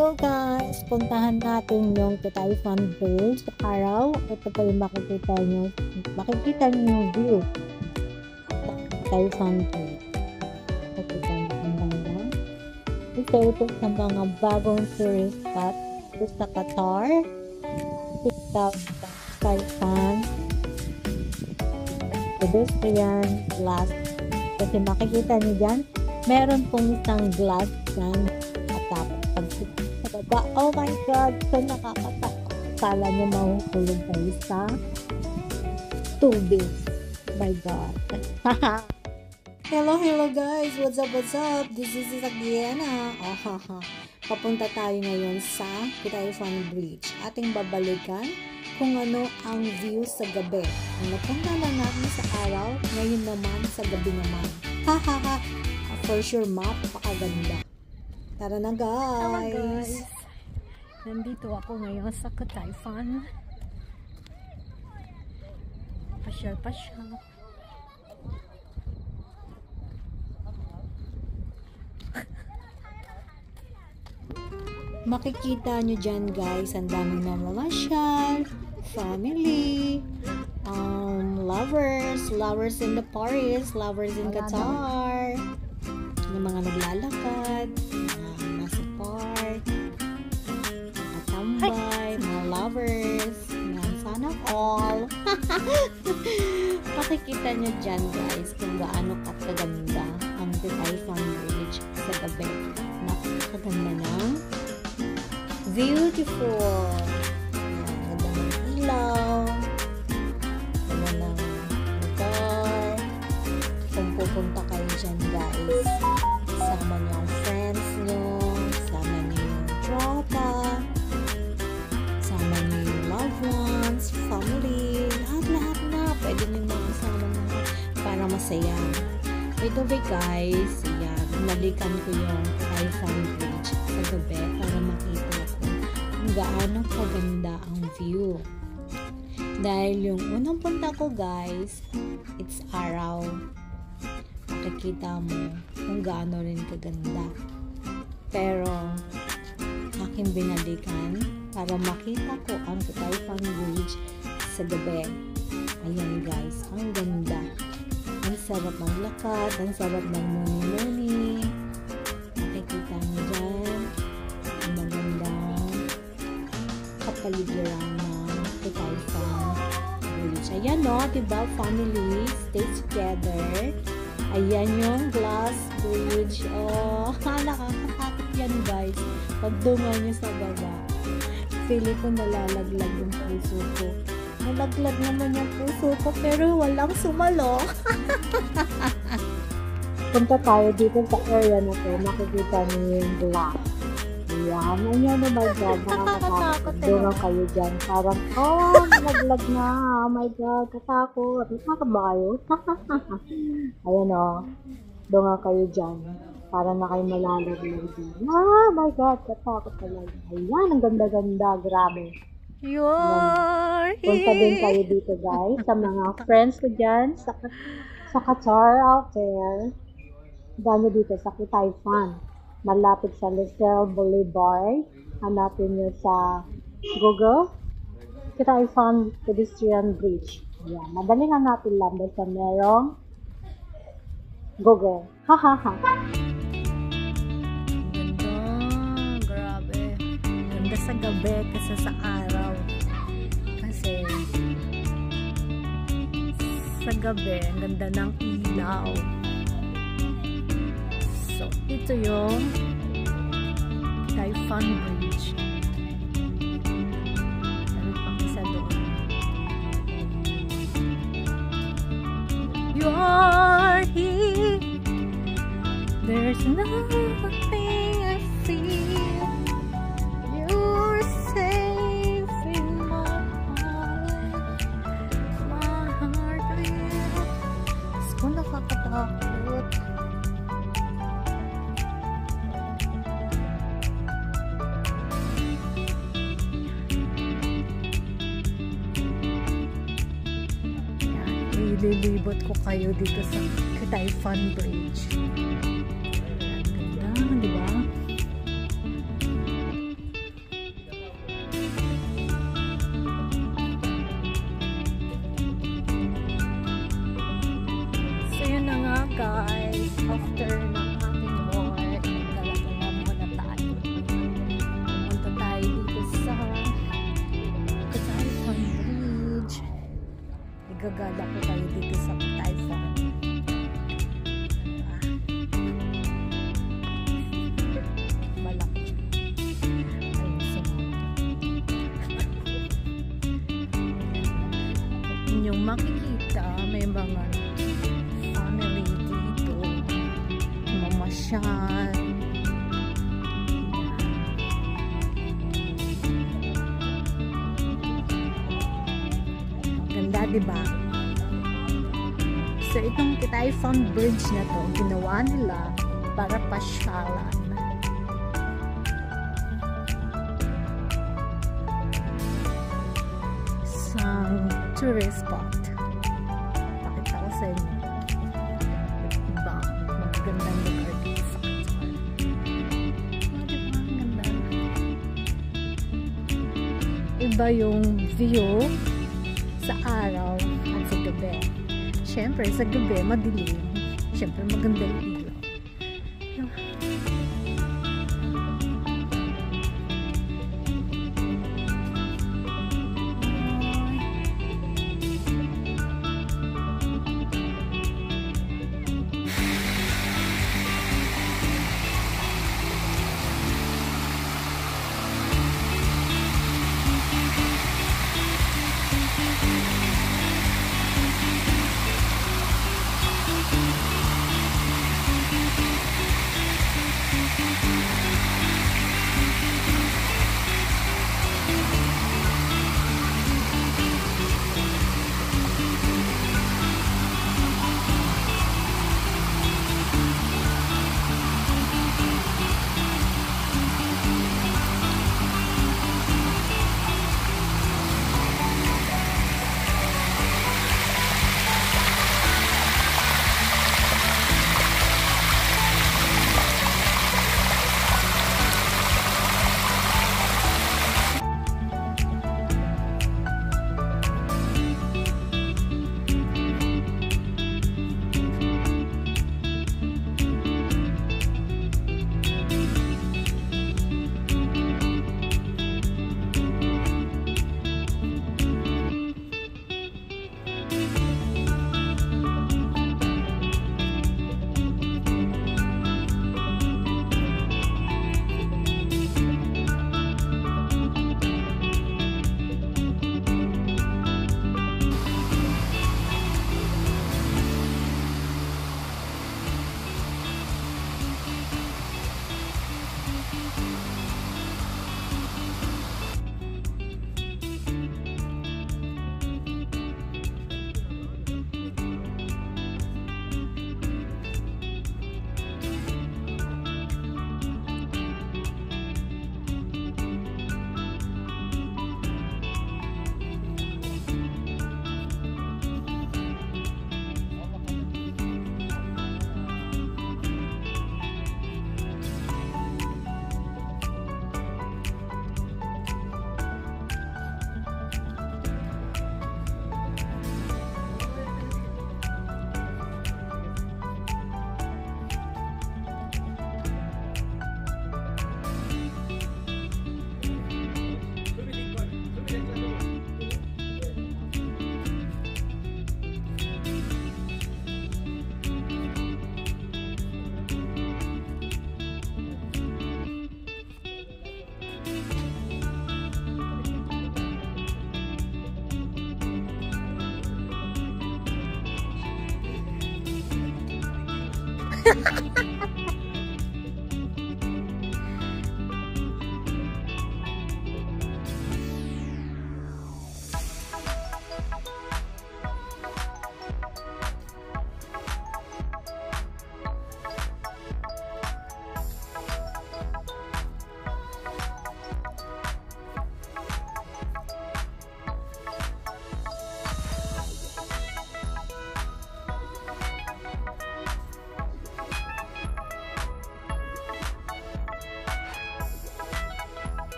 So guys, puntahan natin yung Tayfan Bridge sa araw. Ito pa yung makikita nyo yung view Tayfan Bridge. Makikita nyo ang banda. Ito sa mga bagong tourist spot ito sa Qatar. TikTok Tayfan pedestrian glass. Kasi makikita nyo dyan, meron pong isang glass dyan at tapos pag oh my god, so nakakatakot. Kala nyo mahuhulog kayo sa tubig. Oh my god. Hello guys, what's up? This is Agliana. Papunta tayo ngayon sa Tayfan Bridge. Ating babalikan kung ano ang view sa gabi. Ang napunta lang natin sa araw, ngayon naman sa gabi naman. For sure, mapakaganda. Tara na guys! Nandito ako ngayon sa Tayfan. Pasyal. Makikita nyo dyan guys, ang daming namamasyal, family, lovers in the Paris, lovers in Qatar, yung mga naglalakad, nasa park, nakatambay, mga lovers, sana all. Makikita nyo dyan guys kung gaano kataganda ang Tayfan Bridge sa gabi. Napakaganda ng beautiful. Ganda ng ilaw. Ganda ng lugar. Kung pupunta kayo dyan guys, sama nyo ang friends nyo, sama nyo yung tropa, sama nyo yung loved ones, family, lahat na. Pwede nyo makasama na para masaya. By the way guys, yan, nalikan ko yung Tayfan Bridge sa gabi para makita ko kung gaano kaganda ang view. Dahil yung unang punta ko guys, it's araw. Makikita mo kung gaano rin kaganda. Pero aking binalikan para makita ko ang Tayfan Bridge sa gabi. Ayan guys, ang ganda. Ang sarap maglakad, ang sarap ng muni-muni. Makikita nyo dyan ang magandang kapaligiran ng Tayfan Bridge. Ayan no, diba? Family, stay together. Ayan yung glass bridge. Oh, nakakatakot yan guys. Pagdungan nyo sa baba, feeling ko nalalaglag yung puso ko. Nalaglag naman yung puso ko pero walang sumalo. Punta tayo dito sa area na to. Makikita niyo yung glass. Ayan. Ayan na ba dyan? Nakakatakot. Dunga kayo dyan. Parang, oh, nalaglag na. Oh my God, katakot. Nakakaba kayo? Ayan o. Dunga kayo dyan. Para na kayo malalaglag dyan. Oh my God, katakot talaga. Ayan, ang ganda-ganda. Grabe. You're here. Punta din kayo dito guys sa mga friends ko dyan sa Qatar out there. Dahil dito sa Tayfan, malapit sa Lisel Boulevard. Hanapin nyo sa Google Tayfan Pedestrian Bridge. Yan, madaling hanapin lang basta merong Google. Sa gabi kasi sa araw, kasi sa gabi ang ganda ng ilaw. So ito yung Tayfan Bridge. Ano pang isa doon? You are here. There's nothing I feel. Nakakatakot. Ililibot ko kayo dito sa Tayfan Bridge. Ang ganda, di ba? guys, after ng ating work, nagdala-dala muna tayo. Pumunta tayo dito sa Typhoon Bridge. Igagala ko tayo dito sa Typhoon. Malaki. Ayun, sumama. Inyong makikita, may mga family dito, mamasyal. Ganda, diba? So itong Typhoon Bridge na to, ginawa nila para pasyalan. Isang tourist spot. Pakita ko sa inyo. Diba? Magagandang lugar dito sa Qatar. Diba? Ang ganda. Iba yung view sa araw at sa gabi. Siyempre, sa gabi, madilim. Siyempre, maganda yung ilaw.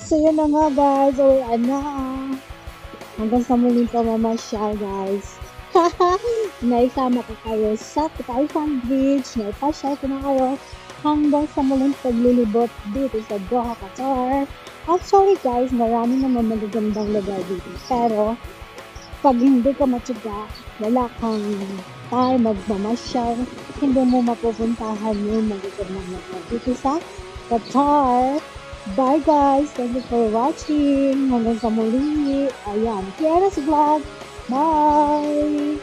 So yun na nga guys, uwian na. Hanggang sa muling pamamasyal guys. Naisama ko kayo sa Kutaisang Bridge. Naipasyal ko na kayo hanggang sa muling paglilibot dito sa Doha, Qatar. Actually guys, marami naman magagandang lugar dito. Pero, pag hindi ka matyaga, wala kang time magmamasyal, hindi mo mapupuntahan yung magagandang lugar dito sa Qatar. Bye guys! Thank you for watching. Hanggang sa muli. Ayan, Kiara's Vlog. Bye!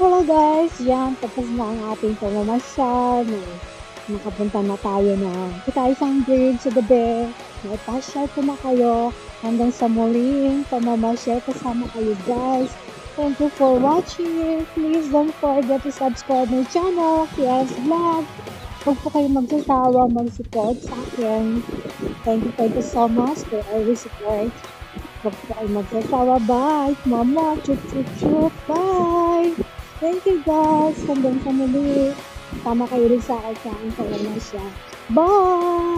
Hello guys! Yan, tapos na ang ating pamamasyal. Nakapunta na tayo ng Kutaisang Bridge sa gabi. Naipasyal ko na kayo hanggang sa muling pamamasyal kasama kayo guys. Thank you for watching. Please don't forget to subscribe my channel, Kiara's Vlog. Huwag po kayo magsasawa mag-support sa akin. Thank you so much for always support. Huwag po kayo magsasawa. Bye! Mama! Chup chup chup! Bye! Thank you guys. Hanggang sa muli. Tama kayo rin sa akin sa aking pamamasyal. Bye!